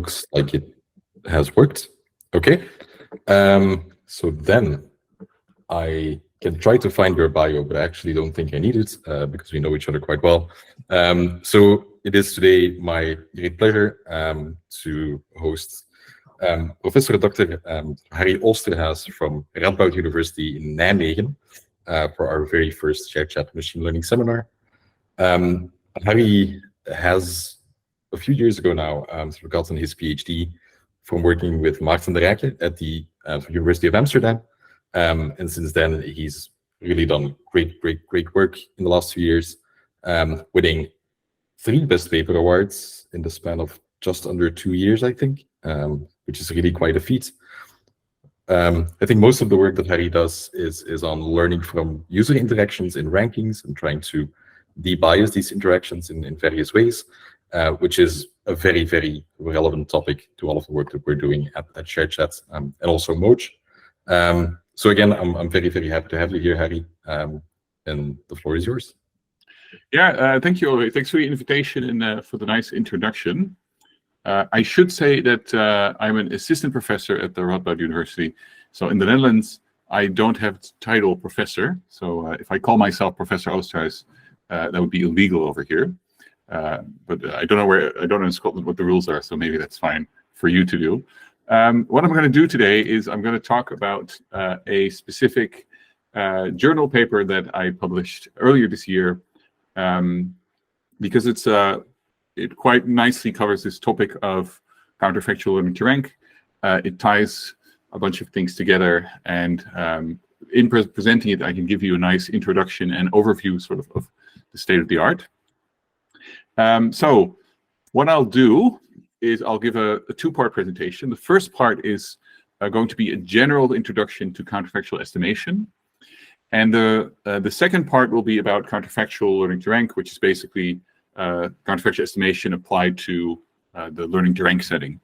looks like it has worked. Okay. So then I can try to find your bio, but I actually don't think I need it because we know each other quite well. So it is today my great pleasure to host Professor Dr. Harrie Oosterhuis from Radboud University in Nijmegen for our very first ShareChat Machine Learning Seminar. Harrie has, a few years ago now, gotten his PhD from working with Maarten de Rijke at the University of Amsterdam. And since then, he's really done great work in the last few years, winning 3 Best Paper Awards in the span of just under 2 years, I think, which is really quite a feat. I think most of the work that Harrie does is on learning from user interactions in rankings and trying to de-bias these interactions in various ways, which is a very relevant topic to all of the work that we're doing at ShareChat and also Moj. So again, I'm very happy to have you here, Harrie, and the floor is yours. Yeah, thank you, Ulrich. Thanks for the invitation and for the nice introduction. I should say that I'm an assistant professor at the Radboud University. So in the Netherlands, I don't have the title professor. So if I call myself Professor Oosterhuis, that would be illegal over here. But I don't know in Scotland what the rules are, so maybe that's fine for you to do. What I'm going to do today is I'm going to talk about a specific journal paper that I published earlier this year, because it quite nicely covers this topic of counterfactual learning to rank. It ties a bunch of things together, and in presenting it, I can give you a nice introduction and overview sort of the state of the art. So what I'll do is I'll give a 2-part presentation. The first part is going to be a general introduction to counterfactual estimation. And the second part will be about counterfactual learning to rank, which is basically counterfactual estimation applied to the learning to rank setting.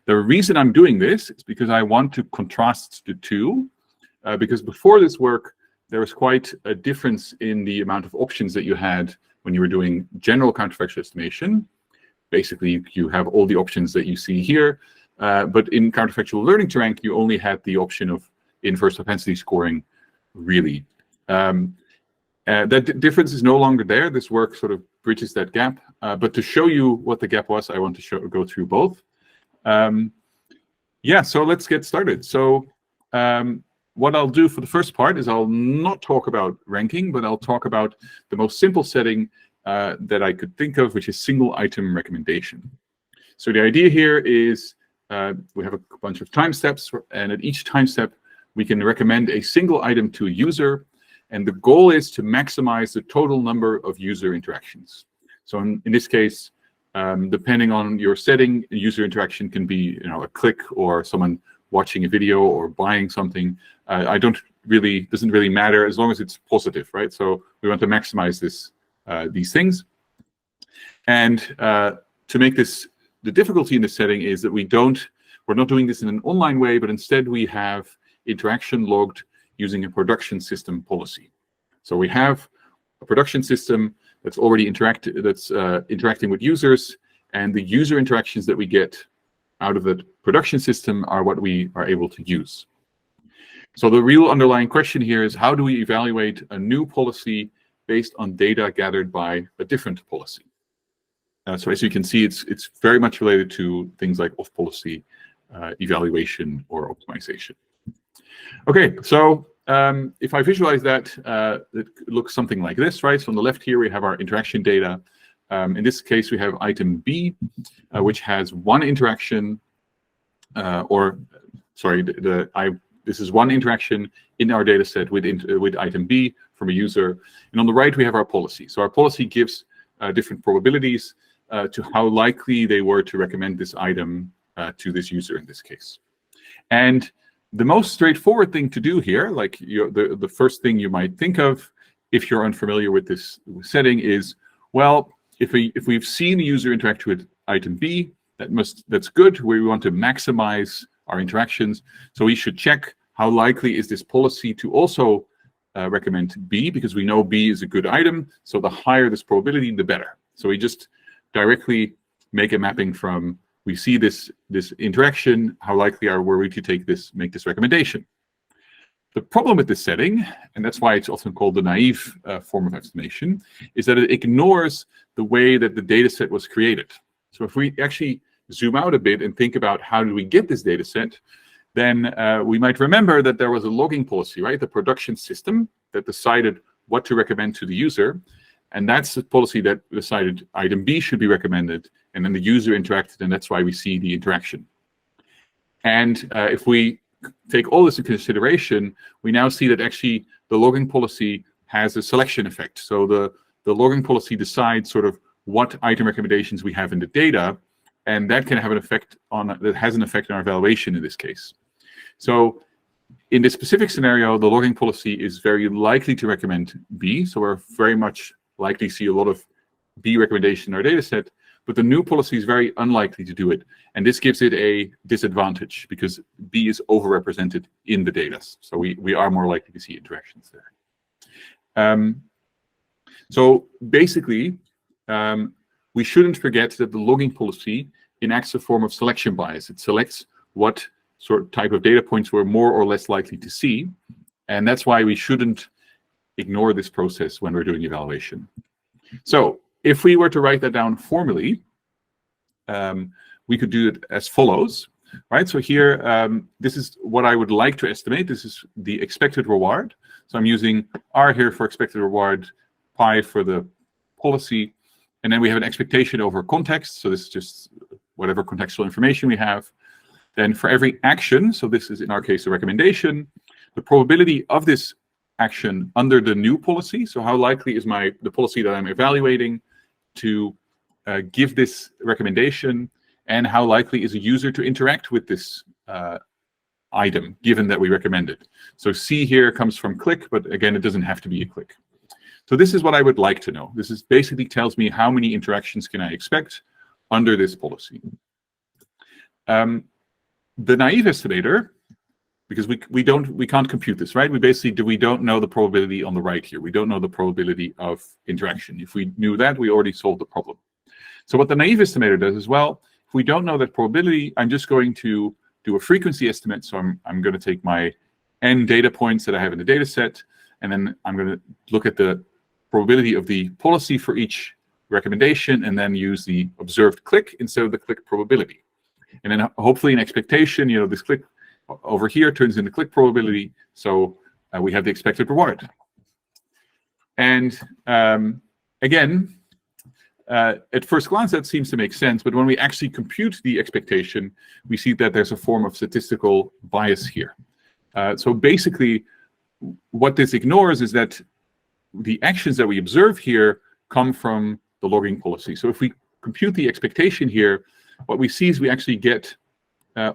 The reason I'm doing this is because I want to contrast the two, because before this work, there was quite a difference in the amount of options that you had when you were doing general counterfactual estimation. Basically, you have all the options that you see here, but in counterfactual learning to rank, you only had the option of inverse propensity scoring, really. That difference is no longer there. This work sort of bridges that gap, but to show you what the gap was, I want to go through both. Yeah, so let's get started. So what I'll do for the first part is I'll not talk about ranking, but I'll talk about the most simple setting that I could think of, which is single item recommendation. So the idea here is we have a bunch of time steps, and at each time step, we can recommend a single item to a user, and the goal is to maximize the total number of user interactions. So in this case, depending on your setting, a user interaction can be a click or someone watching a video or buying something. Doesn't really matter as long as it's positive, right? So we want to maximize these things. And to make this, the difficulty in this setting is that we're not doing this in an online way, but instead we have interaction logged using a production system policy. So we have a production system that's already interacting with users, and the user interactions that we get out of the production system are what we are able to use. So the real underlying question here is, how do we evaluate a new policy based on data gathered by a different policy? So as you can see, it's very much related to things like off-policy evaluation or optimization. Okay, so if I visualize that, it looks something like this, right? So on the left here, we have our interaction data. In this case, we have item B, which has one interaction, this is one interaction in our data set with item B from a user. And on the right, we have our policy. So our policy gives different probabilities to how likely they were to recommend this item to this user in this case. And the most straightforward thing to do here, like the first thing you might think of if you're unfamiliar with this setting is, well, if we've seen a user interact with item B, that's good. We want to maximize our interactions. So we should check how likely is this policy to also recommend B, because we know B is a good item. So the higher this probability, the better. So we just directly make a mapping from we see this interaction, how likely are we to make this recommendation? The problem with this setting, and that's why it's often called the naive form of estimation, is that it ignores the way that the data set was created. So if we actually zoom out a bit and think about how did we get this data set, then we might remember that there was a logging policy, right? The production system that decided what to recommend to the user. And that's the policy that decided item B should be recommended. And then the user interacted, and that's why we see the interaction. And if we take all this into consideration, we now see that actually the logging policy has a selection effect. So the logging policy decides sort of what item recommendations we have in the data, and that can have an effect that has an effect on our evaluation in this case. So in this specific scenario, the logging policy is very likely to recommend B. So we're very much likely to see a lot of B recommendation in our data set, but the new policy is very unlikely to do it. And this gives it a disadvantage because B is overrepresented in the data. So we are more likely to see interactions there. So basically, we shouldn't forget that the logging policy enacts a form of selection bias. It selects what sort of type of data points we're more or less likely to see. And that's why we shouldn't ignore this process when we're doing evaluation. So if we were to write that down formally, we could do it as follows, right? So here, this is what I would like to estimate. This is the expected reward. So I'm using R here for expected reward, pi for the policy, and then we have an expectation over context. So this is just whatever contextual information we have. Then for every action, so this is in our case a recommendation, the probability of this action under the new policy. So how likely is the policy that I'm evaluating to give this recommendation, and how likely is a user to interact with this item, given that we recommend it. So C here comes from click, but again, it doesn't have to be a click. So this is what I would like to know. This is basically tells me how many interactions can I expect under this policy. The naive estimator, because we can't compute this, right? We don't know the probability on the right here. We don't know the probability of interaction. If we knew that, we already solved the problem. So what the naive estimator does is, well, if we don't know that probability, I'm just going to do a frequency estimate. So I'm going to take my n data points that I have in the data set, and then I'm going to look at the probability of the policy for each recommendation, and then use the observed click instead of the click probability. And then hopefully an expectation, this click over here turns into click probability. So we have the expected reward. And again, at first glance, that seems to make sense. But when we actually compute the expectation, we see that there's a form of statistical bias here. So basically, what this ignores is that the actions that we observe here come from the logging policy. So if we compute the expectation here, what we see is we actually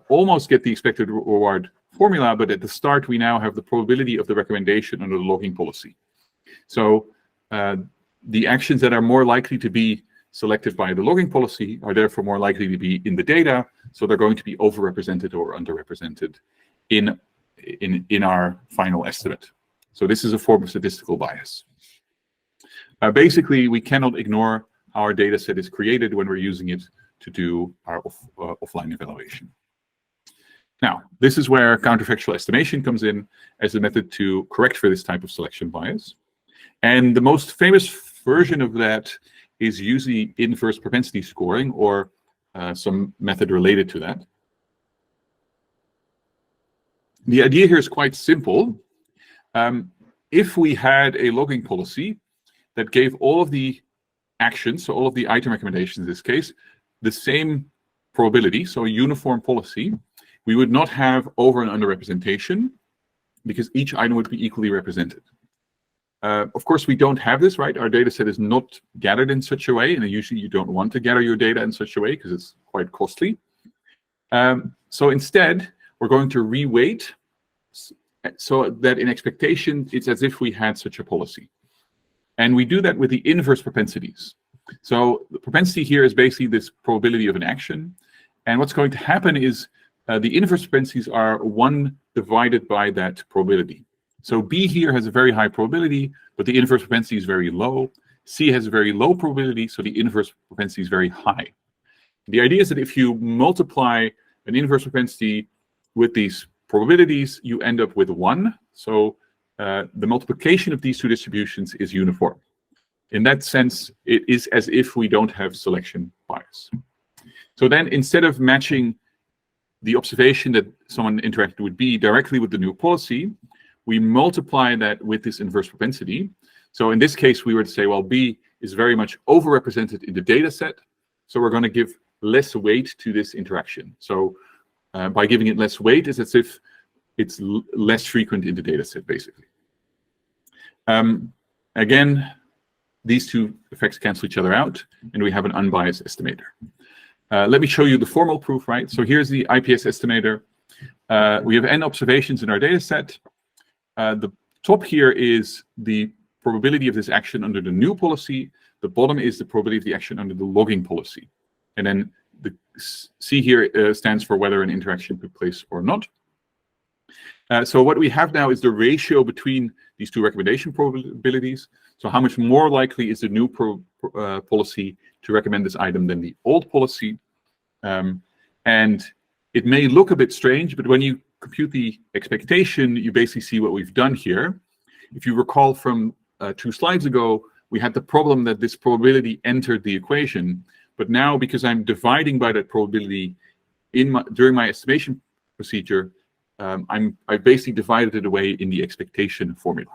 almost get the expected reward formula, but at the start, we now have the probability of the recommendation under the logging policy. So the actions that are more likely to be selected by the logging policy are therefore more likely to be in the data, so they're going to be overrepresented or underrepresented in our final estimate. So this is a form of statistical bias. Basically, we cannot ignore how our data set is created when we're using it to do our offline evaluation. Now, this is where counterfactual estimation comes in as a method to correct for this type of selection bias. And the most famous version of that is usually inverse propensity scoring, or some method related to that. The idea here is quite simple. If we had a logging policy that gave all of the actions, so all of the item recommendations in this case, the same probability, so a uniform policy, we would not have over and under representation because each item would be equally represented. Of course, we don't have this, right? Our data set is not gathered in such a way, and usually you don't want to gather your data in such a way because it's quite costly. So instead, we're going to reweight so that in expectation, it's as if we had such a policy. And we do that with the inverse propensities. So the propensity here is basically this probability of an action. And what's going to happen is the inverse propensities are 1 divided by that probability. So B here has a very high probability, but the inverse propensity is very low. C has a very low probability, so the inverse propensity is very high. The idea is that if you multiply an inverse propensity with these probabilities, you end up with 1. So the multiplication of these two distributions is uniform. In that sense, it is as if we don't have selection bias. So then, instead of matching the observation that someone interacted with B directly with the new policy, we multiply that with this inverse propensity. So in this case, we were to say, well, B is very much overrepresented in the data set. So we're going to give less weight to this interaction. So by giving it less weight, it's as if it's less frequent in the data set, basically. Again, these two effects cancel each other out, and we have an unbiased estimator. Let me show you the formal proof, right? So here's the IPS estimator. We have n observations in our data set. The top here is the probability of this action under the new policy. The bottom is the probability of the action under the logging policy. And then the C here stands for whether an interaction took place or not. So what we have now is the ratio between these two recommendation probabilities. So how much more likely is the new policy to recommend this item than the old policy? And it may look a bit strange, but when you compute the expectation, you basically see what we've done here. If you recall from 2 slides ago, we had the problem that this probability entered the equation. But now, because I'm dividing by that probability during my estimation procedure, I basically divided it away in the expectation formula.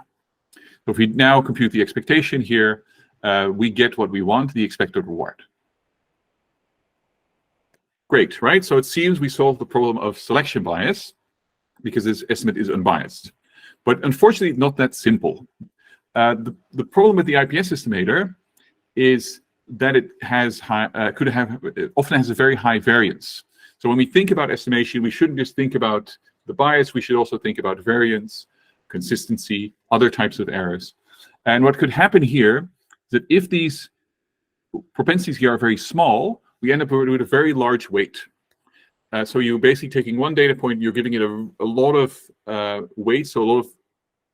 So if we now compute the expectation here, we get what we want, the expected reward. Great, right? So it seems we solved the problem of selection bias because this estimate is unbiased. But unfortunately, not that simple. The problem with the IPS estimator is that it has often has a very high variance. So when we think about estimation, we shouldn't just think about the bias, we should also think about variance, consistency, other types of errors. And what could happen here is that if these propensities here are very small, we end up with a very large weight. So you're basically taking one data point, you're giving it a lot of weight, so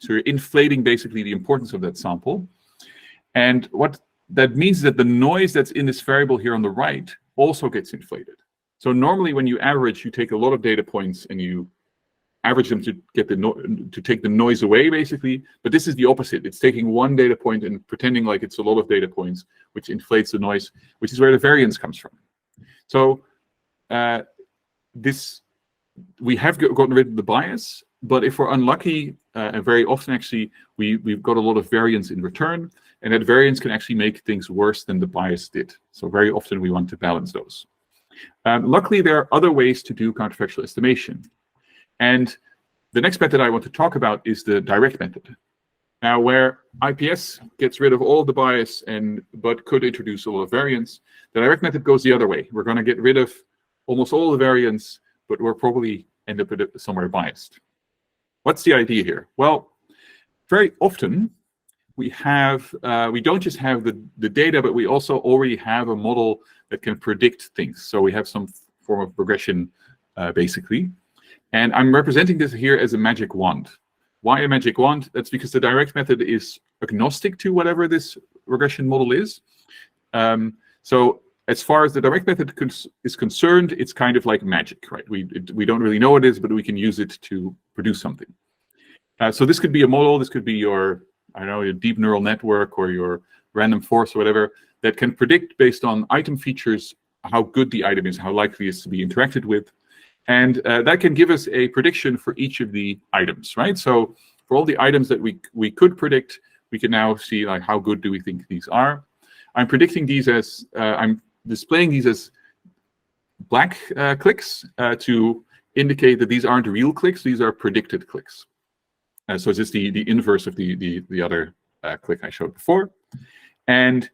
you're inflating basically the importance of that sample. And what that means is that the noise that's in this variable here on the right also gets inflated. So normally when you average, you take a lot of data points and you average them to get to take the noise away, basically. But this is the opposite. It's taking one data point and pretending like it's a lot of data points, which inflates the noise, which is where the variance comes from. So we have gotten rid of the bias, but if we're unlucky, and very often actually, we've got a lot of variance in return, and that variance can actually make things worse than the bias did. So very often we want to balance those. Luckily, there are other ways to do counterfactual estimation. And the next method I want to talk about is the direct method. Now, where IPS gets rid of all the bias but could introduce a lot of variance, the direct method goes the other way. We're going to get rid of almost all the variance, but we'll probably end up with it somewhere biased. What's the idea here? Well, very often we don't just have the data, but we also already have a model that can predict things. So we have some form of regression, basically. And I'm representing this here as a magic wand. Why a magic wand? That's because the direct method is agnostic to whatever this regression model is. So as far as the direct method is concerned, it's kind of like magic, right? We don't really know what it is, but we can use it to produce something. So this could be a model. This could be your, I don't know, your deep neural network or your random forest or whatever that can predict based on item features how good the item is, how likely it is to be interacted with. And that can give us a prediction for each of the items, right? So for all the items that we could predict, we can now see like how good do we think these are. I'm predicting these as, I'm displaying these as black clicks to indicate that these aren't real clicks, these are predicted clicks. So it's just the inverse of the other click I showed before. And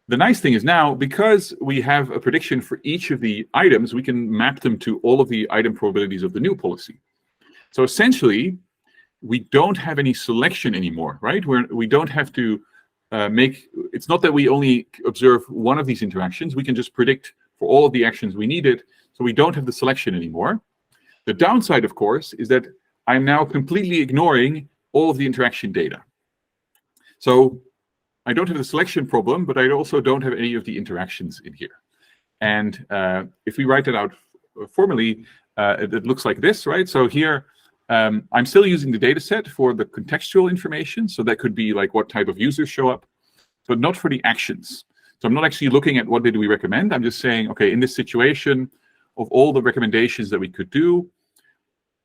the nice thing is now, because we have a prediction for each of the items, we can map them to all of the item probabilities of the new policy. So essentially, we don't have any selection anymore, right? We don't have to it's not that we only observe one of these interactions. We can just predict for all of the actions we needed, so we don't have the selection anymore. The downside, of course, is that I'm now completely ignoring all of the interaction data. So I don't have the selection problem, but I also don't have any of the interactions in here. And if we write it out formally, it looks like this, right? So here, I'm still using the data set for the contextual information. So that could be like what type of users show up, but not for the actions. So I'm not actually looking at what did we recommend. I'm just saying, okay, in this situation, of all the recommendations that we could do,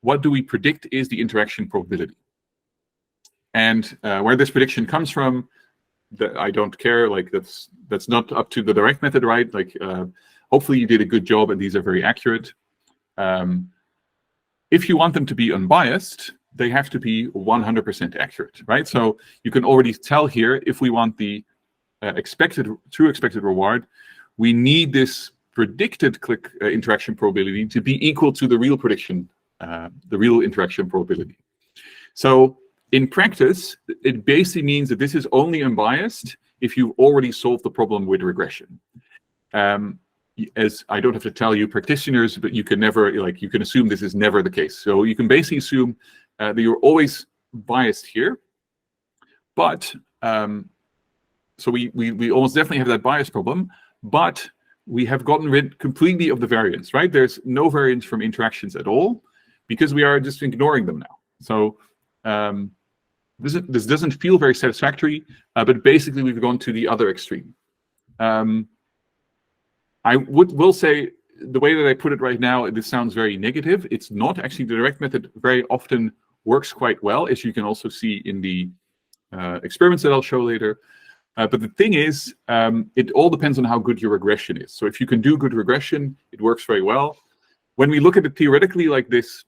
what do we predict is the interaction probability? And where this prediction comes from, I don't care. Like that's not up to the direct method, right? Like hopefully you did a good job and these are very accurate. If you want them to be unbiased, they have to be 100% accurate, right? So you can already tell here, if we want the true expected reward, we need this predicted click interaction probability to be equal to the real prediction, the real interaction probability. So in practice, it basically means that this is only unbiased if you've already solved the problem with regression. As I don't have to tell you practitioners, but you can never, like, you can assume this is never the case. So you can basically assume that you're always biased here. But so we almost definitely have that bias problem, but we have gotten rid completely of the variance, right? There's no variance from interactions at all because we are just ignoring them now. So this doesn't feel very satisfactory, but basically we've gone to the other extreme. I will say the way that I put it right now, this sounds very negative. It's not. Actually, the direct method very often works quite well, as you can also see in the experiments that I'll show later. But the thing is, it all depends on how good your regression is. So if you can do good regression, it works very well. When we look at it theoretically like this,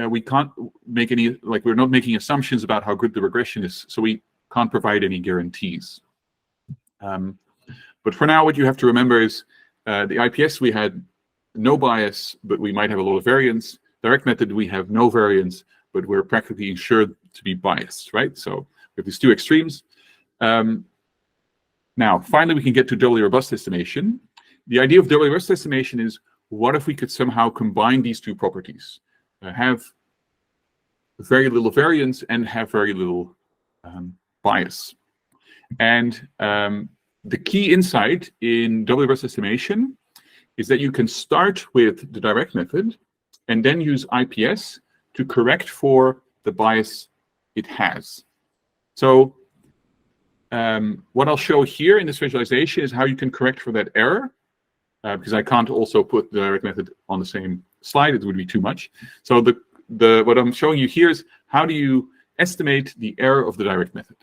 we can't make any, like, we're not making assumptions about how good the regression is, so we can't provide any guarantees. But for now, what you have to remember is the IPS, we had no bias, but we might have a lot of variance. Direct method, we have no variance, but we're practically ensured to be biased, right? So we have these two extremes. Now, finally, we can get to doubly robust estimation. The idea of doubly robust estimation is, what if we could somehow combine these two properties? Have very little variance and have very little bias. And the key insight in doubly robust estimation is that you can start with the direct method and then use IPS to correct for the bias it has. So what I'll show here in this visualization is how you can correct for that error, because I can't also put the direct method on the same slide. It would be too much. So what I'm showing you here is how do you estimate the error of the direct method.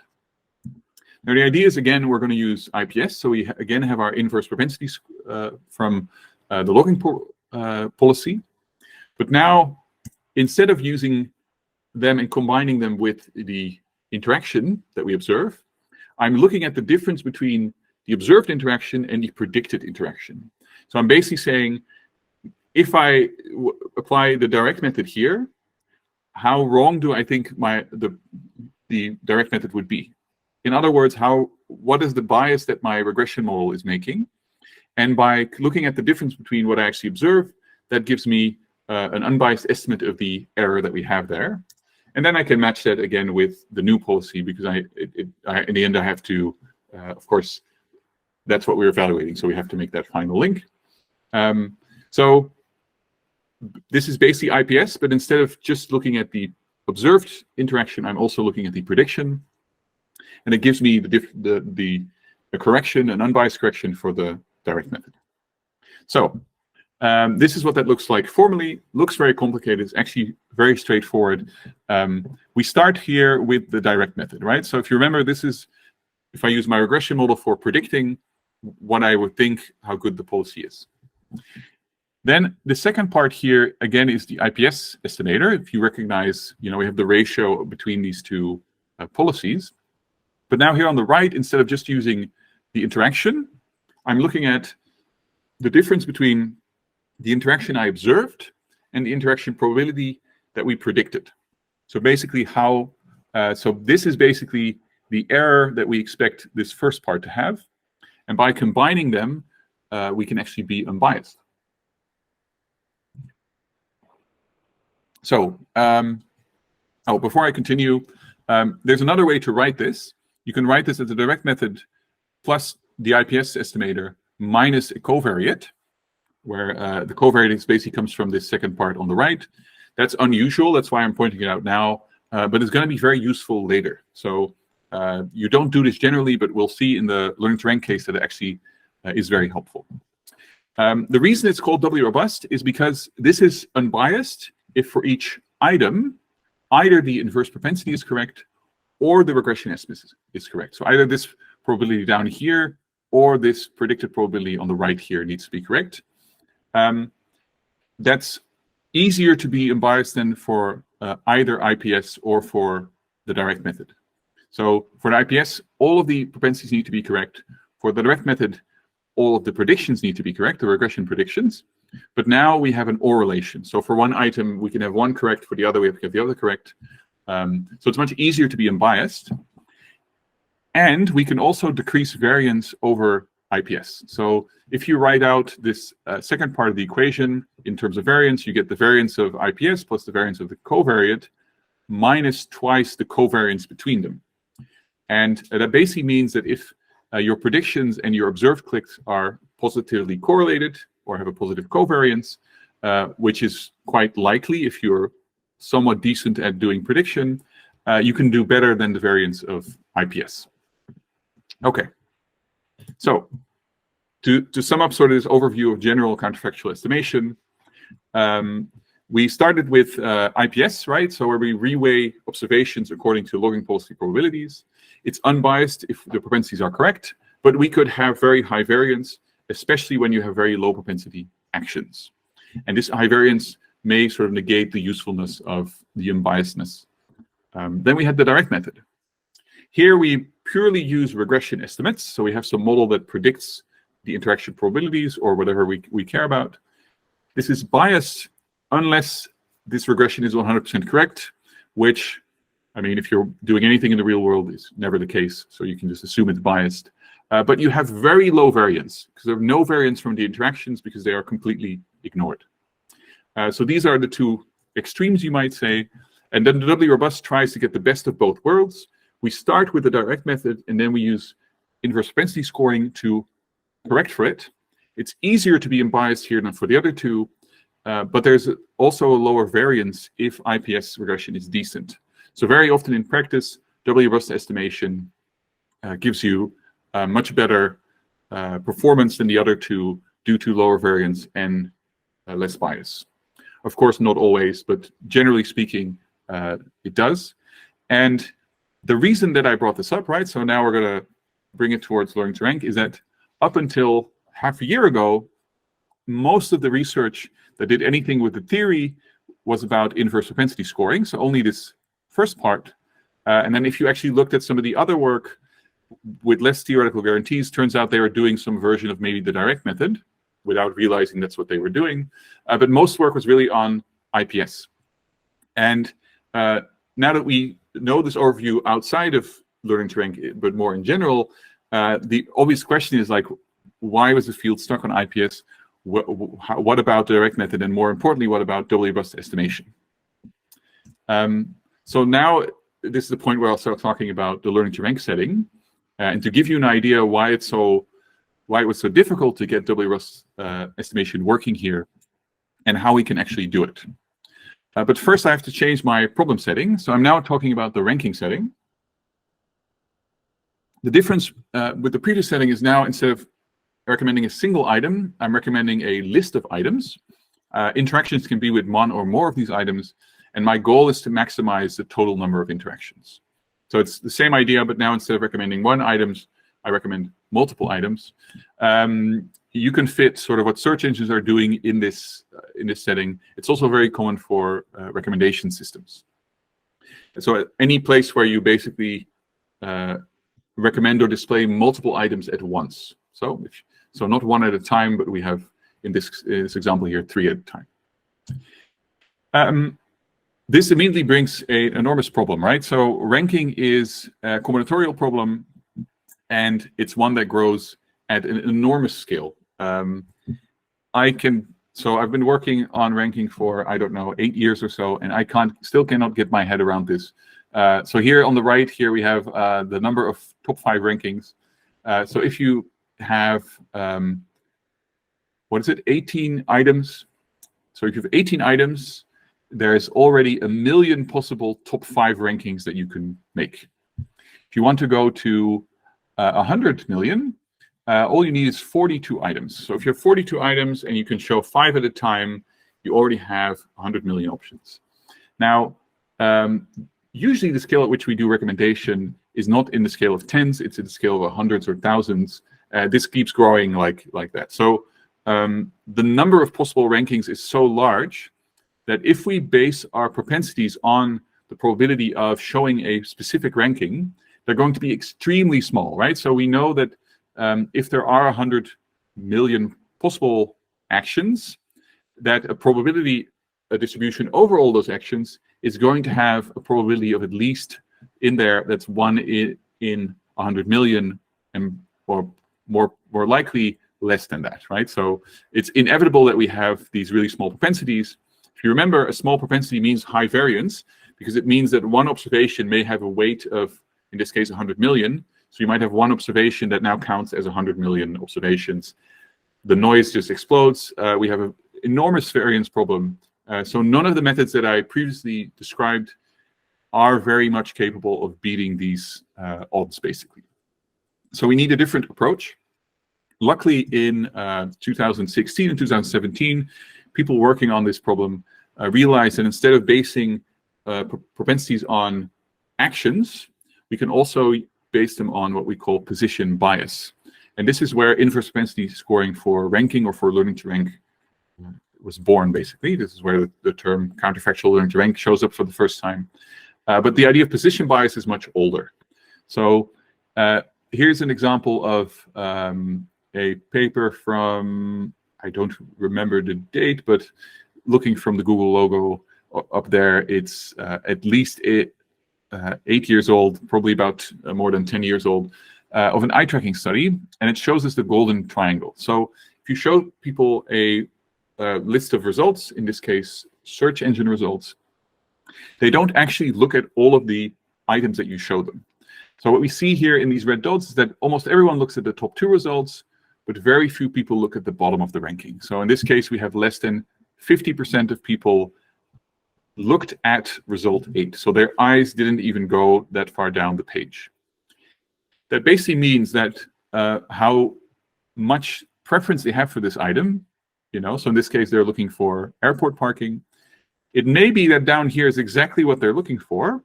Now, the idea is, again, we're going to use IPS. So we, again, have our inverse propensities from the logging policy. But now, instead of using them and combining them with the interaction that we observe, I'm looking at the difference between the observed interaction and the predicted interaction. So I'm basically saying, if I apply the direct method here, how wrong do I think the direct method would be? In other words, what is the bias that my regression model is making? And by looking at the difference between what I actually observe, that gives me an unbiased estimate of the error that we have there. And then I can match that again with the new policy, because in the end I have to, of course, that's what we're evaluating. So we have to make that final link. So this is basically IPS, but instead of just looking at the observed interaction, I'm also looking at the prediction. And it gives me the correction, an unbiased correction for the direct method. So this is what that looks like formally. Looks very complicated. It's actually very straightforward. We start here with the direct method, right? So if you remember, this is, if I use my regression model for predicting what I would think how good the policy is. Then the second part here, again, is the IPS estimator. If you recognize, we have the ratio between these two policies. But now here on the right, instead of just using the interaction, I'm looking at the difference between the interaction I observed and the interaction probability that we predicted. So basically so this is basically the error that we expect this first part to have. And by combining them, we can actually be unbiased. So before I continue, there's another way to write this. You can write this as a direct method plus the IPS estimator minus a covariate. where the covariance basically comes from this second part on the right. That's unusual. That's why I'm pointing it out now. But it's going to be very useful later. So you don't do this generally, but we'll see in the learn to rank case that it actually is very helpful. The reason it's called doubly robust is because this is unbiased if for each item, either the inverse propensity is correct or the regression estimate is correct. So either this probability down here or this predicted probability on the right here needs to be correct. That's easier to be unbiased than for either IPS or for the direct method. So for the IPS, all of the propensities need to be correct. For the direct method, all of the predictions need to be correct, the regression predictions. But now we have an OR relation. So for one item, we can have one correct. For the other, we have to get the other correct. So it's much easier to be unbiased. And we can also decrease variance over IPS. So if you write out this second part of the equation in terms of variance, you get the variance of IPS plus the variance of the covariate minus twice the covariance between them. And that basically means that if your predictions and your observed clicks are positively correlated or have a positive covariance, which is quite likely if you're somewhat decent at doing prediction, you can do better than the variance of IPS. Okay. So to sum up sort of this overview of general counterfactual estimation, we started with IPS, right? So where we reweigh observations according to logging policy probabilities. It's unbiased if the propensities are correct, but we could have very high variance, especially when you have very low propensity actions. And this high variance may sort of negate the usefulness of the unbiasedness. Then we had the direct method. Here we purely use regression estimates. So we have some model that predicts the interaction probabilities or whatever we care about. This is biased unless this regression is 100% correct, which, I mean, if you're doing anything in the real world, is never the case. So you can just assume it's biased. But you have very low variance because there are no variance from the interactions because they are completely ignored. So these are the two extremes, you might say. And then the doubly robust tries to get the best of both worlds. We start with the direct method, and then we use inverse propensity scoring to correct for it. It's easier to be unbiased here than for the other two, but there's also a lower variance if IPS regression is decent. So very often in practice, doubly robust estimation gives you much better performance than the other two due to lower variance and less bias. Of course, not always, but generally speaking, it does. And the reason that I brought this up, right, so now we're going to bring it towards learning to rank, is that up until half a year ago, most of the research that did anything with the theory was about inverse propensity scoring, so only this first part. And then if you actually looked at some of the other work with less theoretical guarantees, turns out they were doing some version of maybe the direct method without realizing that's what they were doing. But most work was really on IPS. And now that we know this overview outside of learning to rank, but more in general, the obvious question is like, why was the field stuck on IPS? What about the direct method? And more importantly, what about doubly robust estimation? So now this is the point where I'll start talking about the learning to rank setting. And to give you an idea why it was so difficult to get doubly robust estimation working here and how we can actually do it. But first I have to change my problem setting. So I'm now talking about the ranking setting. The difference with the previous setting is now instead of recommending a single item, I'm recommending a list of items. Interactions can be with one or more of these items. And my goal is to maximize the total number of interactions. So it's the same idea, but now instead of recommending one item, I recommend multiple items. You can fit sort of what search engines are doing in this setting. It's also very common for recommendation systems. So at any place where you basically recommend or display multiple items at once. So not one at a time, but we have in this example here 3 at a time. This immediately brings an enormous problem, right? So ranking is a combinatorial problem, and it's one that grows at an enormous scale. So I've been working on ranking for, I don't know, 8 years or so, and I still cannot get my head around this. So here on the right, here we have the number of top 5 rankings. So if you have what is it, 18 items. So if you have 18 items, there's already 1 million possible top 5 rankings that you can make. If you want to go to 100 million, all you need is 42 items. So if you have 42 items and you can show 5 at a time, you already have 100 million options. Now, usually the scale at which we do recommendation is not in the scale of tens, it's in the scale of hundreds or thousands. This keeps growing like that. So the number of possible rankings is so large that if we base our propensities on the probability of showing a specific ranking, they're going to be extremely small, right? So we know that if there are 100 million possible actions, that a probability distribution over all those actions is going to have a probability of at least in there that's 1 in 100 million, or more likely less than that, right? So it's inevitable that we have these really small propensities. If you remember, a small propensity means high variance because it means that one observation may have a weight of, in this case, 100 million. So you might have one observation that now counts as 100 million observations. The noise just explodes. We have an enormous variance problem. So none of the methods that I previously described are very much capable of beating these odds, basically. So we need a different approach. Luckily, in 2016 and 2017, people working on this problem realized that instead of basing propensities on actions, we can also base them on what we call position bias. And this is where inverse propensity scoring for ranking or for learning to rank was born, basically. This is where the term counterfactual learning to rank shows up for the first time. But the idea of position bias is much older. So here's an example of a paper from, I don't remember the date, but looking from the Google logo up there, it's at least 8 years old, probably about more than 10 years old, of an eye tracking study, and it shows us the golden triangle. So if you show people a list of results, in this case, search engine results, they don't actually look at all of the items that you show them. So what we see here in these red dots is that almost everyone looks at the top 2 results, but very few people look at the bottom of the ranking. So in this case, we have less than 50% of people looked at result 8. So their eyes didn't even go that far down the page. That basically means that how much preference they have for this item, so in this case, they're looking for airport parking. It may be that down here is exactly what they're looking for,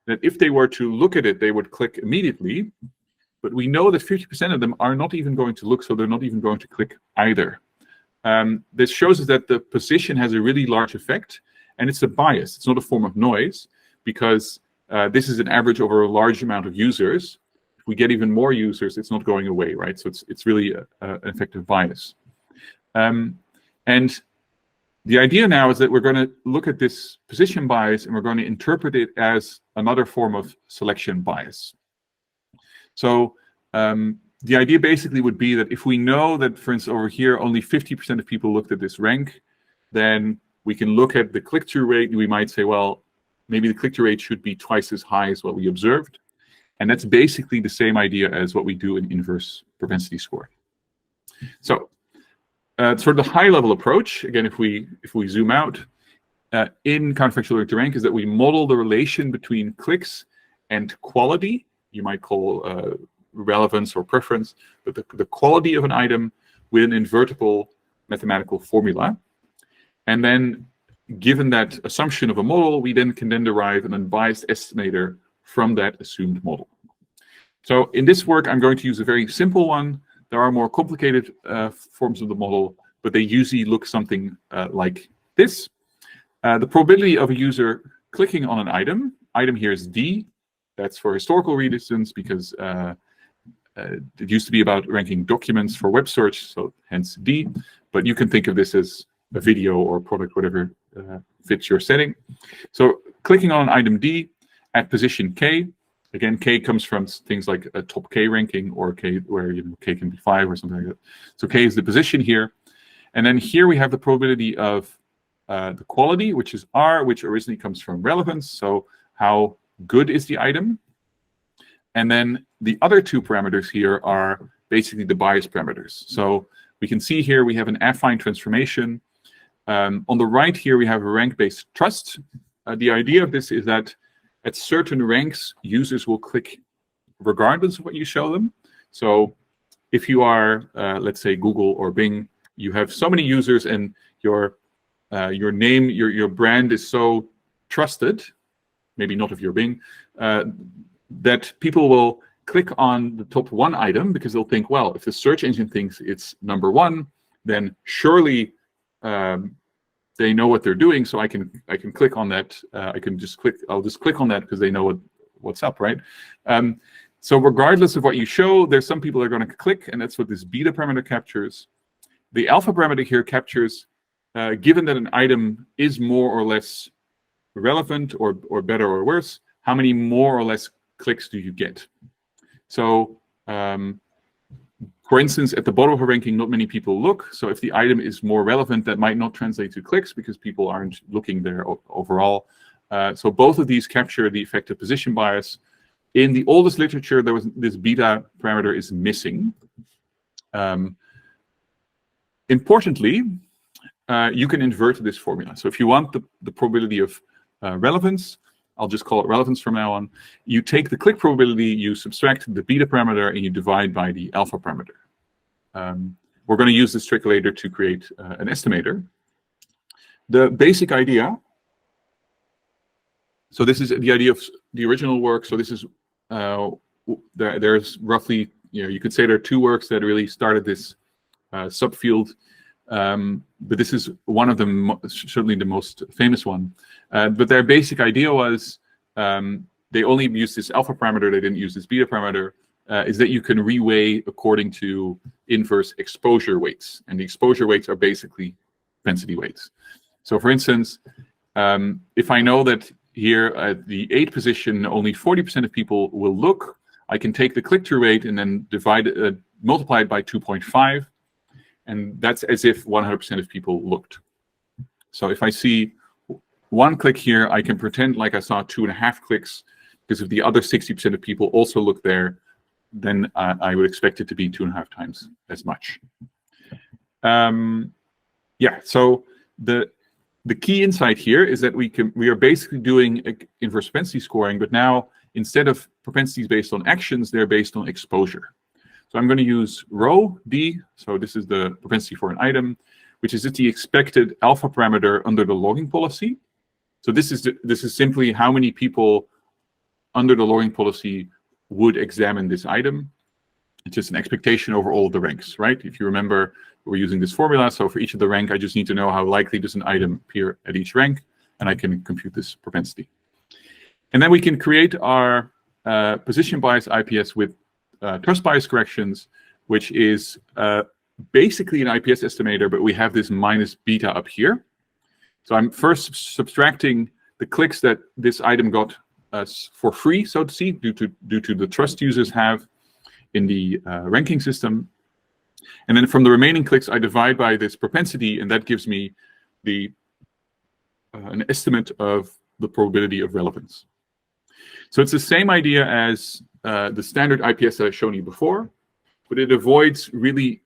that if they were to look at it, they would click immediately. But we know that 50% of them are not even going to look, so they're not even going to click either. This shows us that the position has a really large effect, and it's a bias. It's not a form of noise, because this is an average over a large amount of users. If we get even more users, it's not going away, right? So it's really an effective bias. And the idea now is that we're going to look at this position bias and we're going to interpret it as another form of selection bias. So the idea basically would be that if we know that, for instance, over here, only 50% of people looked at this rank, then we can look at the click-through rate. We might say, well, maybe the click-through rate should be twice as high as what we observed. And that's basically the same idea as what we do in inverse propensity score. So sort of the high-level approach, again, if we zoom out, in counterfactual learning to rank, is that we model the relation between clicks and quality. You might call relevance or preference, but the quality of an item with an invertible mathematical formula. And then, given that assumption of a model, we then can derive an unbiased estimator from that assumed model. So in this work, I'm going to use a very simple one. There are more complicated forms of the model, but they usually look something like this. The probability of a user clicking on an item here is D. That's for historical reasons, because it used to be about ranking documents for web search, so hence D. But you can think of this as a video or product, whatever fits your setting. So clicking on item D at position K, again, K comes from things like a top K ranking, or K where K can be 5 or something like that. So K is the position here. And then here we have the probability of the quality, which is R, which originally comes from relevance. So how good is the item? And then the other two parameters here are basically the bias parameters. So We can see here we have an affine transformation. On the right here, we have a rank-based trust. The idea of this is that at certain ranks, users will click regardless of what you show them. So if you are, let's say, Google or Bing, you have so many users and your name, your brand is so trusted, maybe not if you're Bing, that people will click on the top one item because they'll think, well, if the search engine thinks it's number one, then surely they know what they're doing. So I can click on that. I'll just click on that because they know what's up, right? So regardless of what you show, there's some people that are going to click, and that's what this beta parameter captures. The alpha parameter here captures, given that an item is more or less relevant or better or worse, how many more or less clicks do you get? So, for instance, at the bottom of a ranking, not many people look. So if the item is more relevant, that might not translate to clicks because people aren't looking there overall. So both of these capture the effect of position bias. In the oldest literature, there was this beta parameter is missing. Importantly, you can invert this formula. So if you want the probability of relevance, I'll just call it relevance from now on. You take the click probability, you subtract the beta parameter, and you divide by the alpha parameter. We're going to use this trick later to create an estimator. The basic idea, so this is the idea of the original work. So this is, there's roughly, you could say there are two works that really started this subfield. But this is one of them, certainly the most famous one. But their basic idea was they only used this alpha parameter, they didn't use this beta parameter, is that you can reweigh according to inverse exposure weights. And the exposure weights are basically propensity weights. So for instance, if I know that here at the 8th position, only 40% of people will look, I can take the click-through rate and then multiply it by 2.5. And that's as if 100% of people looked. So if I see one click here, I can pretend like I saw 2.5 clicks, because if the other 60% of people also look there, then I would expect it to be 2.5 times as much. Yeah, so the key insight here is that we are basically doing inverse propensity scoring, but now instead of propensities based on actions, they're based on exposure. So I'm going to use rho d, so this is the propensity for an item, which is the expected alpha parameter under the logging policy. So this is simply how many people under the logging policy would examine this item. It's just an expectation over all of the ranks, right? If you remember, we're using this formula. So for each of the rank, I just need to know how likely does an item appear at each rank, and I can compute this propensity. And then we can create our position bias IPS with trust bias corrections, which is basically an IPS estimator, but we have this minus beta up here. So I'm first subtracting the clicks that this item got for free, so to see, due to the trust users have in the ranking system. And then from the remaining clicks, I divide by this propensity, and that gives me an estimate of the probability of relevance. So it's the same idea as the standard IPS that I've shown you before, but it avoids really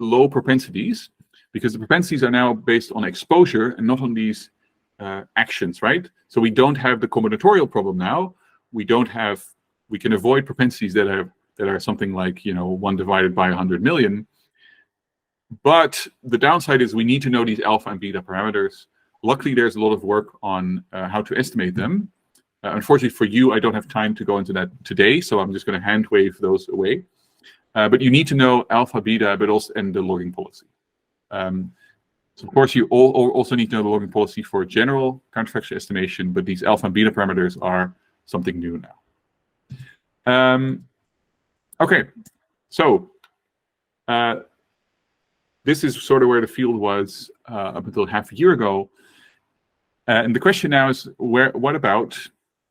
low propensities because the propensities are now based on exposure and not on these actions, right? So we don't have the combinatorial problem now. We can avoid propensities that are something like 1 divided by 100 million. But the downside is we need to know these alpha and beta parameters. Luckily, there's a lot of work on how to estimate them. Unfortunately for you, I don't have time to go into that today, so I'm just going to hand wave those away. But you need to know alpha, beta, but also and the logging policy. So of course, you also need to know the logging policy for general counterfactual estimation, but these alpha and beta parameters are something new now. Okay, so this is sort of where the field was up until half a year ago. And the question now is, what about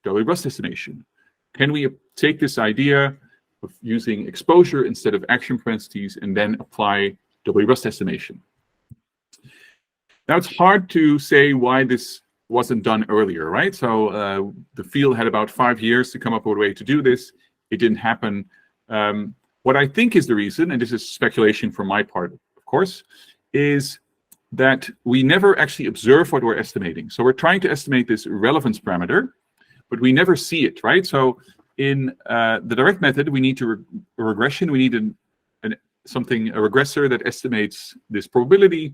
doubly robust estimation? Can we take this idea of using exposure instead of action propensities and then apply doubly robust estimation? Now, it's hard to say why this wasn't done earlier, right? So the field had about 5 years to come up with a way to do this. It didn't happen. What I think is the reason, and this is speculation from my part, of course, is that we never actually observe what we're estimating. So we're trying to estimate this relevance parameter, but we never see it, right? So in the direct method, we need a regression. We need a regressor that estimates this probability,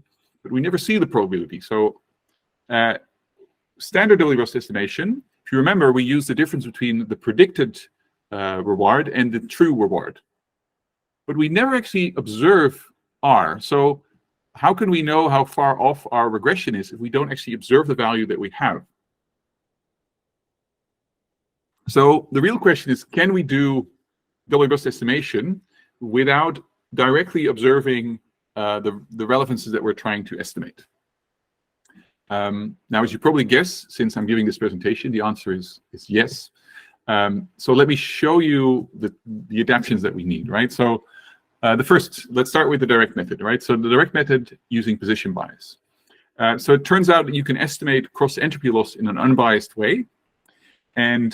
but we never see the probability. So standard Doubly Rust estimation, if you remember, we use the difference between the predicted reward and the true reward. But we never actually observe R. So how can we know how far off our regression is if we don't actually observe the value that we have? So the real question is, can we do Doubly Rust estimation without directly observing the relevances that we're trying to estimate? Now, as you probably guess, since I'm giving this presentation, the answer is yes. So let me show you the adaptations that we need, right? So let's start with the direct method, right? So the direct method using position bias. So it turns out that you can estimate cross-entropy loss in an unbiased way. And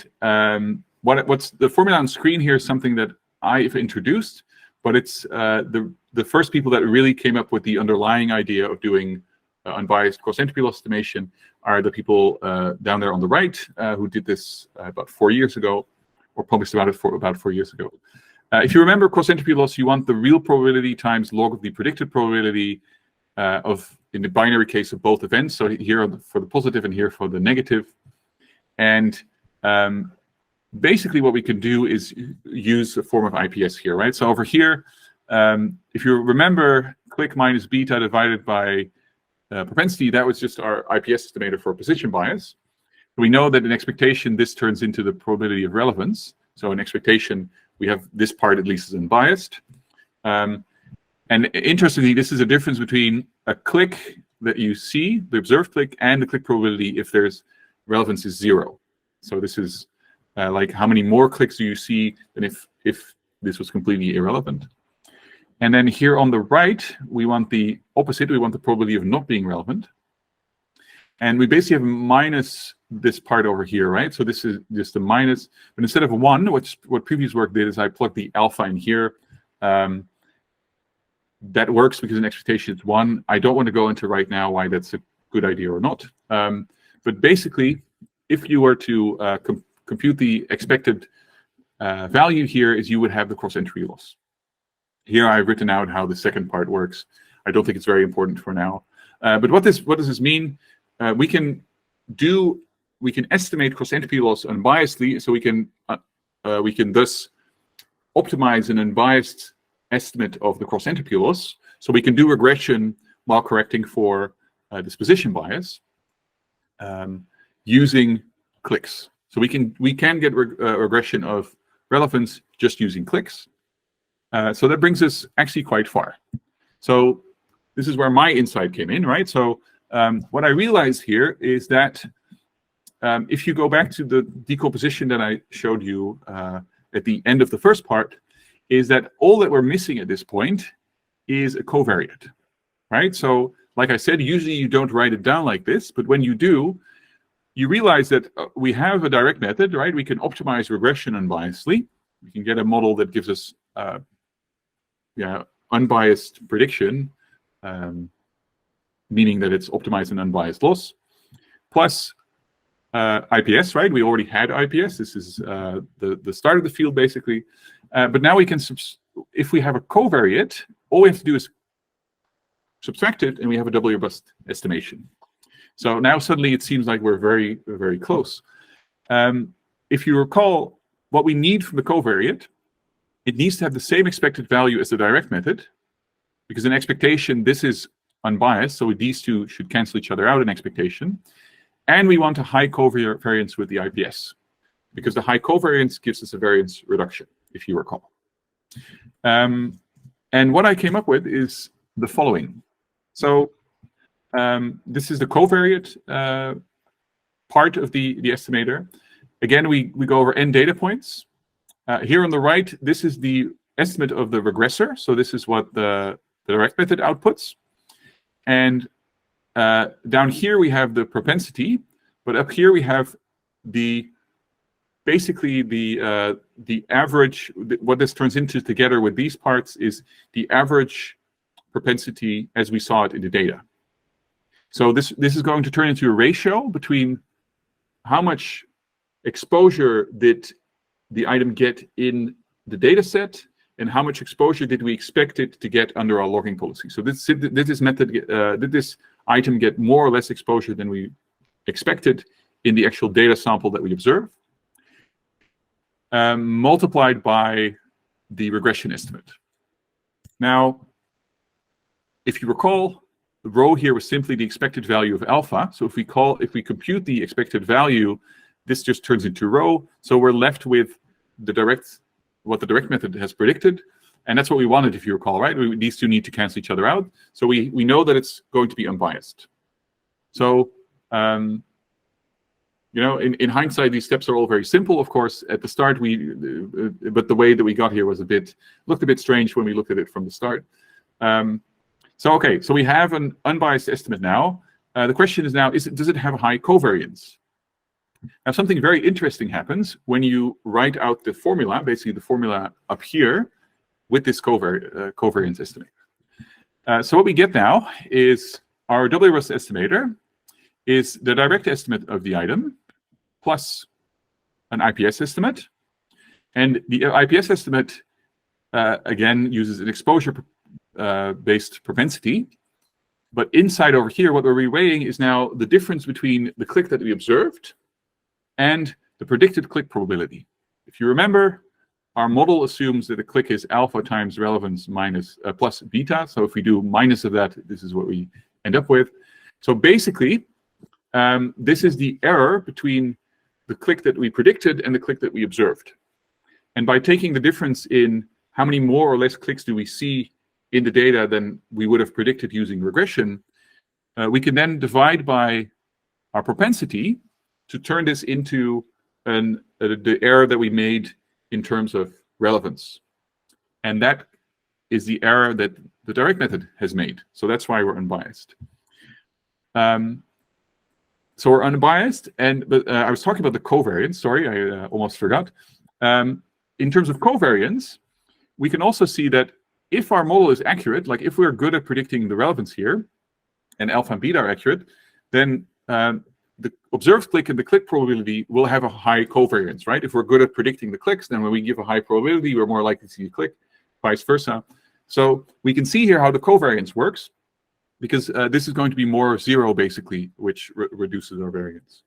what's the formula on screen here is something that I've introduced, but it's the first people that really came up with the underlying idea of doing unbiased cross-entropy loss estimation are the people down there on the right who did this about 4 years ago, or published about it about 4 years ago. If you remember cross-entropy loss, you want the real probability times log of the predicted probability in the binary case of both events. So here for the positive and here for the negative. And basically what we can do is use a form of IPS here, right? So over here, if you remember, click minus beta divided by propensity, that was just our IPS estimator for position bias. We know that in expectation, this turns into the probability of relevance. So in expectation, we have this part at least is unbiased. And interestingly, this is a difference between a click that you see, the observed click, and the click probability if there's relevance is 0. So this is like how many more clicks do you see than if this was completely irrelevant. And then here on the right, we want the opposite. We want the probability of not being relevant. And we basically have minus this part over here, right? So this is just a minus. But instead of 1, what previous work did is I plugged the alpha in here. That works because in expectation it's 1. I don't want to go into right now why that's a good idea or not. But basically, if you were to compute the expected value here, is you would have the cross-entropy loss. Here I've written out how the second part works. I don't think it's very important for now. But what does this mean? We can estimate cross-entropy loss unbiasedly, so we can thus optimize an unbiased estimate of the cross-entropy loss. So we can do regression while correcting for this position bias using clicks. So we can get regression of relevance just using clicks. So that brings us actually quite far. So this is where my insight came in, right? So what I realized here is that if you go back to the decomposition that I showed you at the end of the first part, is that all that we're missing at this point is a covariate, right? So like I said, usually you don't write it down like this, but when you do, you realize that we have a direct method, right? We can optimize regression unbiasedly. We can get a model that gives us unbiased prediction, meaning that it's optimized and unbiased loss, plus IPS, right? We already had IPS. This is the start of the field, basically. But now we can, if we have a covariate, all we have to do is subtract it, and we have a Doubly robust estimation. So now suddenly it seems like we're very, very close. If you recall, what we need from the covariate, it needs to have the same expected value as the direct method, because in expectation, this is unbiased, so these two should cancel each other out in expectation. And we want a high covariance with the IPS, because the high covariance gives us a variance reduction, if you recall. And what I came up with is the following. So this is the covariate part of the estimator. Again, we go over n data points. Here on the right, this is the estimate of the regressor. So this is what the direct method outputs. And down here we have the propensity, but up here we have basically the average. What this turns into together with these parts is the average propensity as we saw it in the data. So this is going to turn into a ratio between how much exposure did the item get in the data set and how much exposure did we expect it to get under our logging policy. So did this item get more or less exposure than we expected in the actual data sample that we observe, multiplied by the regression estimate. Now, if you recall, the rho here was simply the expected value of alpha. So if we compute the expected value, this just turns into rho. So we're left with what the direct method has predicted, and that's what we wanted, if you recall, right? These two need to cancel each other out. So we know that it's going to be unbiased. So in hindsight, these steps are all very simple. Of course, at the start, but the way that we got here was looked a bit strange when we looked at it from the start. So we have an unbiased estimate now. The question is now, does it have a high covariance? Now, something very interesting happens when you write out the formula, basically the formula up here, with this covariance estimate. So what we get now is our Doubly Rust estimator is the direct estimate of the item plus an IPS estimate. And the IPS estimate, again, uses an exposure-based propensity. But inside over here, what we're reweighing is now the difference between the click that we observed and the predicted click probability. If you remember, our model assumes that a click is alpha times relevance plus beta. So if we do minus of that, this is what we end up with. So basically, this is the error between the click that we predicted and the click that we observed. And by taking the difference in how many more or less clicks do we see in the data than we would have predicted using regression, we can then divide by our propensity to turn this into the error that we made in terms of relevance. And that is the error that the direct method has made. So that's why we're unbiased. So we're unbiased, but I was talking about the covariance. Sorry, I almost forgot. In terms of covariance, we can also see that if our model is accurate, like if we're good at predicting the relevance here, and alpha and beta are accurate, then the observed click and the click probability will have a high covariance, right? If we're good at predicting the clicks, then when we give a high probability, we're more likely to see a click, vice versa. So we can see here how the covariance works, because this is going to be more zero, basically, which reduces our variance.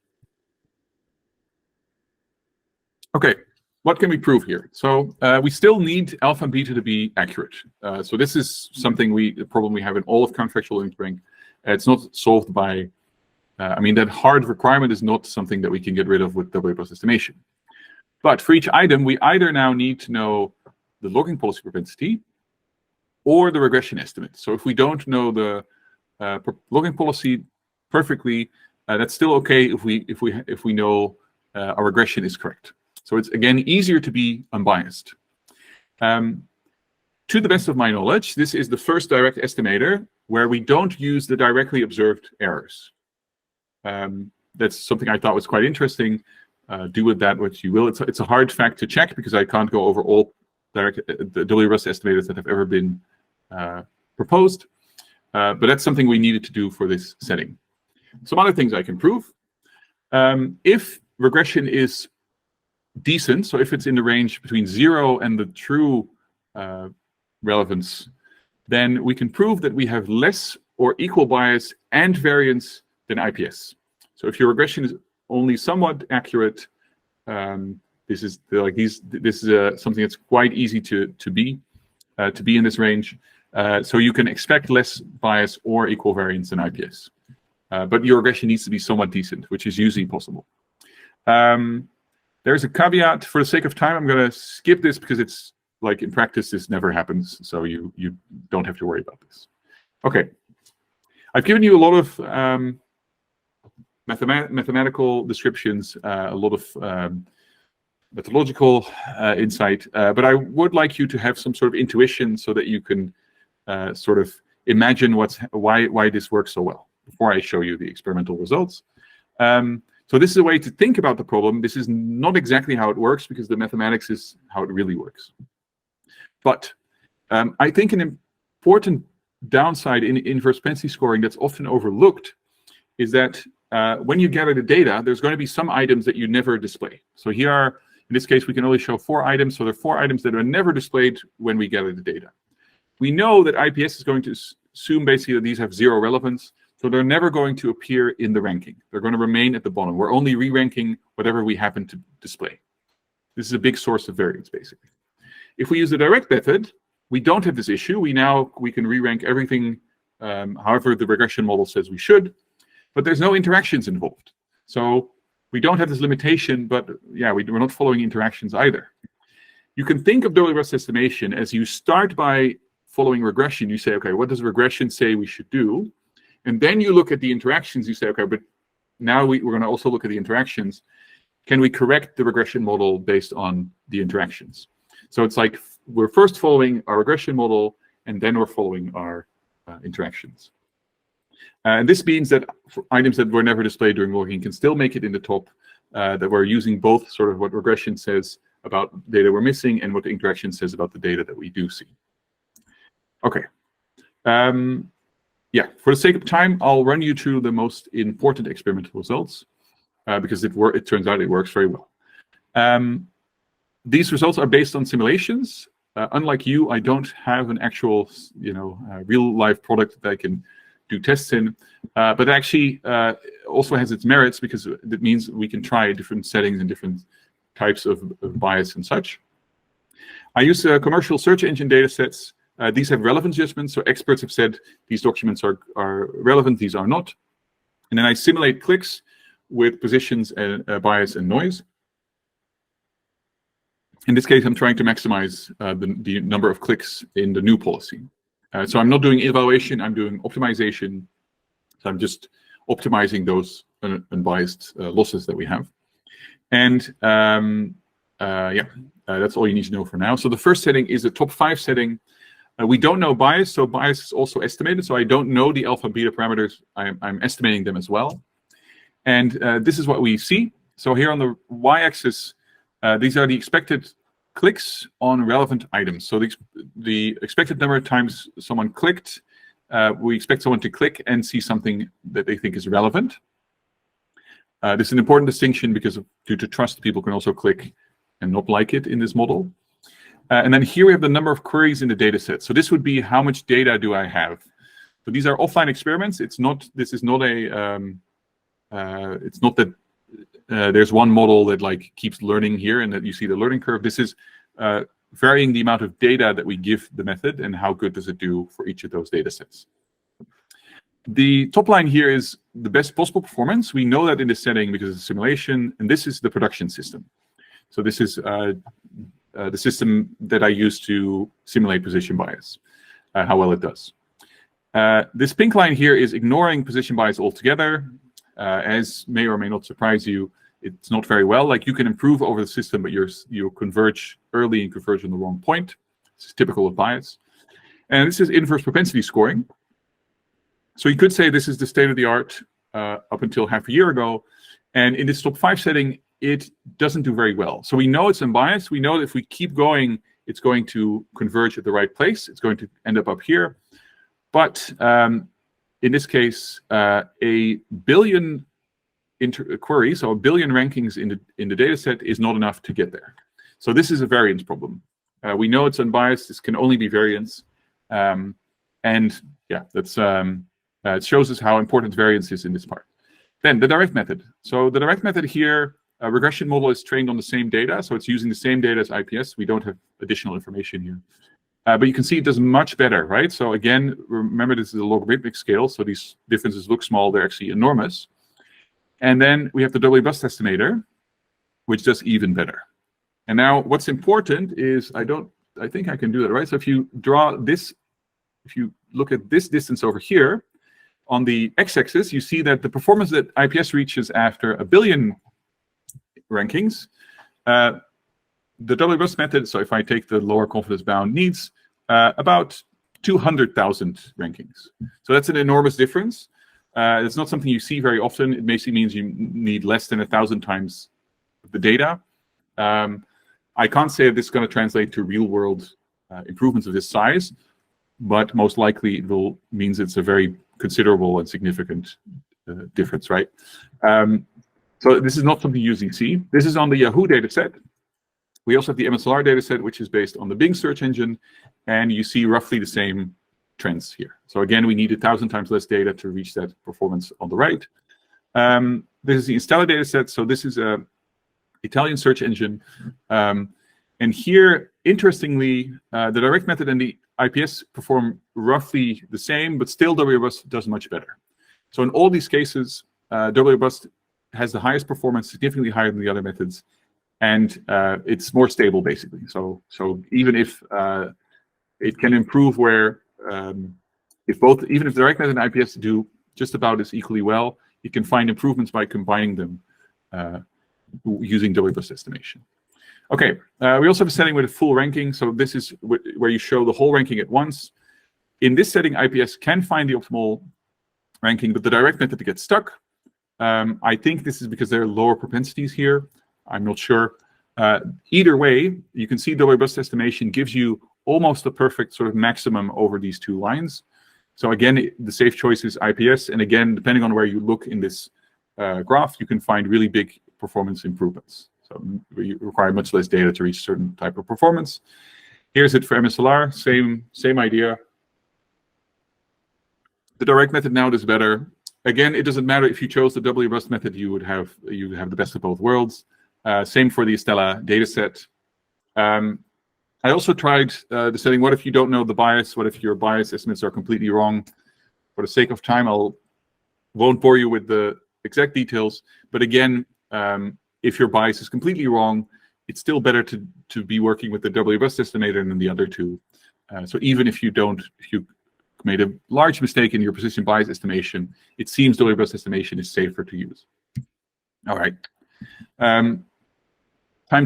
Okay, what can we prove here? So we still need alpha and beta to be accurate. So this is something the problem we have in all of counterfactual inference. It's not solved by that hard requirement is not something that we can get rid of with Doubly Rust estimation. But for each item, we either now need to know the logging policy propensity or the regression estimate. So if we don't know the logging policy perfectly, that's still okay if we know our regression is correct. So it's, again, easier to be unbiased. To the best of my knowledge, this is the first direct estimator where we don't use the directly observed errors. That's something I thought was quite interesting. Do with that what you will. It's a hard fact to check because I can't go over all the Doubly Rust estimators that have ever been proposed. But that's something we needed to do for this setting. Some other things I can prove. If regression is decent, so if it's in the range between 0 and the true relevance, then we can prove that we have less or equal bias and variance than IPS. So if your regression is only somewhat accurate, this is something that's quite easy to be in this range. So you can expect less bias or equal variance than IPS. But your regression needs to be somewhat decent, which is usually possible. There's a caveat. For the sake of time, I'm going to skip this because it's like in practice, this never happens. So you don't have to worry about this. Okay. I've given you a lot of mathematical descriptions, a lot of methodological insight, but I would like you to have some sort of intuition so that you can sort of imagine why this works so well before I show you the experimental results. So this is a way to think about the problem. This is not exactly how it works because the mathematics is how it really works. But I think an important downside in inverse propensity scoring that's often overlooked is that when you gather the data, there's going to be some items that you never display. So here are, in this case, we can only show 4 items. So there are 4 items that are never displayed when we gather the data. We know that IPS is going to assume basically that these have 0 relevance. So they're never going to appear in the ranking. They're going to remain at the bottom. We're only re-ranking whatever we happen to display. This is a big source of variance, basically. If we use the direct method, we don't have this issue. We can re-rank everything however the regression model says we should, but there's no interactions involved. So we don't have this limitation, but yeah, we're not following interactions either. You can think of Doubly robust estimation as you start by following regression. You say, okay, what does regression say we should do? And then you look at the interactions. You say, okay, but now we're going to also look at the interactions. Can we correct the regression model based on the interactions? So it's like we're first following our regression model, and then we're following our interactions. And this means that for items that were never displayed during logging can still make it in the top, that we're using both sort of what regression says about data we're missing and what the interaction says about the data that we do see. Okay. Yeah, for the sake of time, I'll run you through the most important experimental results because it turns out it works very well. These results are based on simulations. Unlike you, I don't have an actual, real-life product that I can do tests in, but actually also has its merits because it means we can try different settings and different types of bias and such. I use commercial search engine data sets. These have relevance judgments, so experts have said these documents are relevant, these are not. And then I simulate clicks with positions and bias and noise. In this case, I'm trying to maximize the number of clicks in the new policy. So I'm not doing evaluation, I'm doing optimization. So I'm just optimizing those unbiased losses that we have. And yeah, that's all you need to know for now. So the first setting is a top 5 setting. We don't know bias, so bias is also estimated. So I don't know the alpha and beta parameters. I'm estimating them as well. And this is what we see. So here on the y-axis, these are the expected clicks on relevant items. So the expected number of times someone clicked, we expect someone to click and see something that they think is relevant. This is an important distinction because due to trust, people can also click and not like it in this model. And then here we have the number of queries in the data set. So this would be how much data do I have? So these are offline experiments. It's not that there's one model that like keeps learning here and that you see the learning curve. This is varying the amount of data that we give the method and how good does it do for each of those data sets. The top line here is the best possible performance. We know that in this setting because it's a simulation, and this is the production system. So this is the system that I use to simulate position bias, how well it does. This pink line here is ignoring position bias altogether. As may or may not surprise you, it's not very well. Like you can improve over the system, but you converge early and converge on the wrong point. This is typical of bias. And this is inverse propensity scoring. So you could say this is the state of the art up until half a year ago. And in this top 5 setting, it doesn't do very well. So we know it's unbiased. We know that if we keep going, it's going to converge at the right place. It's going to end up here. But in this case, a billion queries, so a billion rankings in the data set is not enough to get there. So this is a variance problem. We know it's unbiased. This can only be variance. And yeah, that's it shows us how important variance is in this part. Then the direct method. So the direct method here, a regression model is trained on the same data. So it's using the same data as IPS. We don't have additional information here. But you can see it does much better, right? So again, remember this is a logarithmic scale. So these differences look small. They're actually enormous. And then we have the Doubly robust estimator, which does even better. And now what's important is, I think I can do that, right? So if you draw this, if you look at this distance over here, on the x-axis, you see that the performance that IPS reaches after a billion rankings, the Doubly robust method, so if I take the lower confidence bound, needs about 200,000 rankings. So that's an enormous difference. It's not something you see very often. It basically means you need less than 1,000 times the data. I can't say that this is going to translate to real-world improvements of this size, but most likely it will means it's a very considerable and significant difference, right? So this is not something using C. This is on the Yahoo data set. We also have the MSLR data set, which is based on the Bing search engine, and you see roughly the same trends here. So again, we need 1,000 times less data to reach that performance on the right. This is the Instella data set. So this is a Italian search engine. And here, interestingly, the direct method and the IPS perform roughly the same, but still Doubly Robust does much better. So in all these cases, Doubly Robust has the highest performance, significantly higher than the other methods, and it's more stable, basically. So even if it can improve where even if the direct method and IPS do just about as equally well, you can find improvements by combining them using Doubly Robust estimation. Okay, we also have a setting with a full ranking. So this is where you show the whole ranking at once. In this setting, IPS can find the optimal ranking, but the direct method gets stuck. I think this is because there are lower propensities here. I'm not sure. Either way, you can see Doubly Robust estimation gives you almost a perfect sort of maximum over these two lines. So again, the safe choice is IPS. And again, depending on where you look in this graph, you can find really big performance improvements. So you require much less data to reach a certain type of performance. Here's it for MSLR, same idea. The direct method now does better. Again, it doesn't matter if you chose the Doubly Robust method, you would have the best of both worlds. Same for the Instella dataset. I also tried the setting, what if you don't know the bias? What if your bias estimates are completely wrong? For the sake of time, won't bore you with the exact details. But again, if your bias is completely wrong, it's still better to be working with the Doubly Robust estimator than the other two. So even if you made a large mistake in your position bias estimation, it seems Doubly Robust estimation is safer to use. All right. Time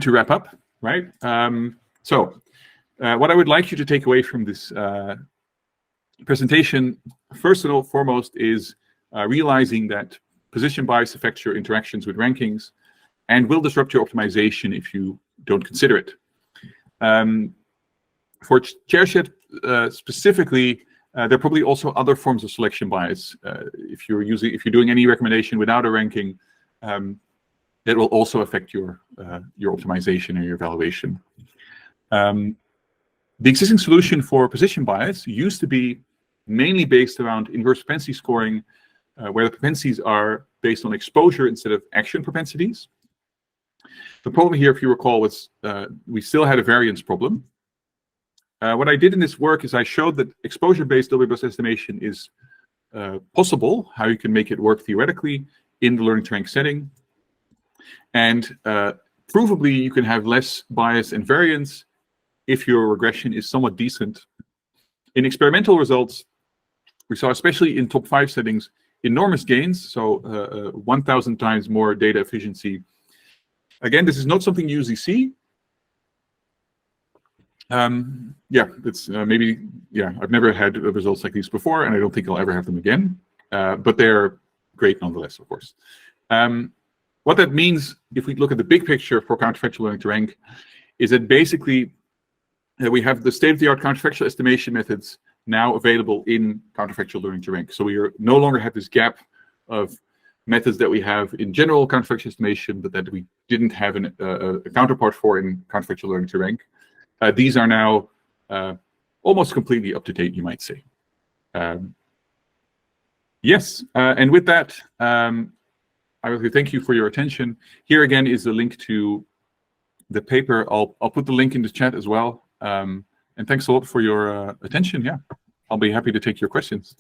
to wrap up, right? What I would like you to take away from this presentation, first and foremost, is realizing that position bias affects your interactions with rankings and will disrupt your optimization if you don't consider it. For ShareChat specifically, there are probably also other forms of selection bias. If you're doing any recommendation without a ranking, that will also affect your optimization or your evaluation. The existing solution for position bias used to be mainly based around inverse propensity scoring, where the propensities are based on exposure instead of action propensities. The problem here, if you recall, was we still had a variance problem. What I did in this work is I showed that exposure-based Doubly Robust estimation is possible, how you can make it work theoretically in the learning to rank setting. And provably, you can have less bias and variance if your regression is somewhat decent. In experimental results, we saw, especially in top 5 settings, enormous gains, so 1,000 times more data efficiency. Again, this is not something you usually see. It's I've never had results like these before, and I don't think I'll ever have them again. But they're great nonetheless, of course. What that means, if we look at the big picture for counterfactual learning to rank, is that basically we have the state-of-the-art counterfactual estimation methods now available in counterfactual learning to rank. So we no longer have this gap of methods that we have in general counterfactual estimation, but that we didn't have a counterpart for in counterfactual learning to rank. These are now almost completely up to date, you might say. Yes, and with that, I will thank you for your attention. Here again is the link to the paper. I'll put the link in the chat as well. And thanks a lot for your attention. Yeah, I'll be happy to take your questions.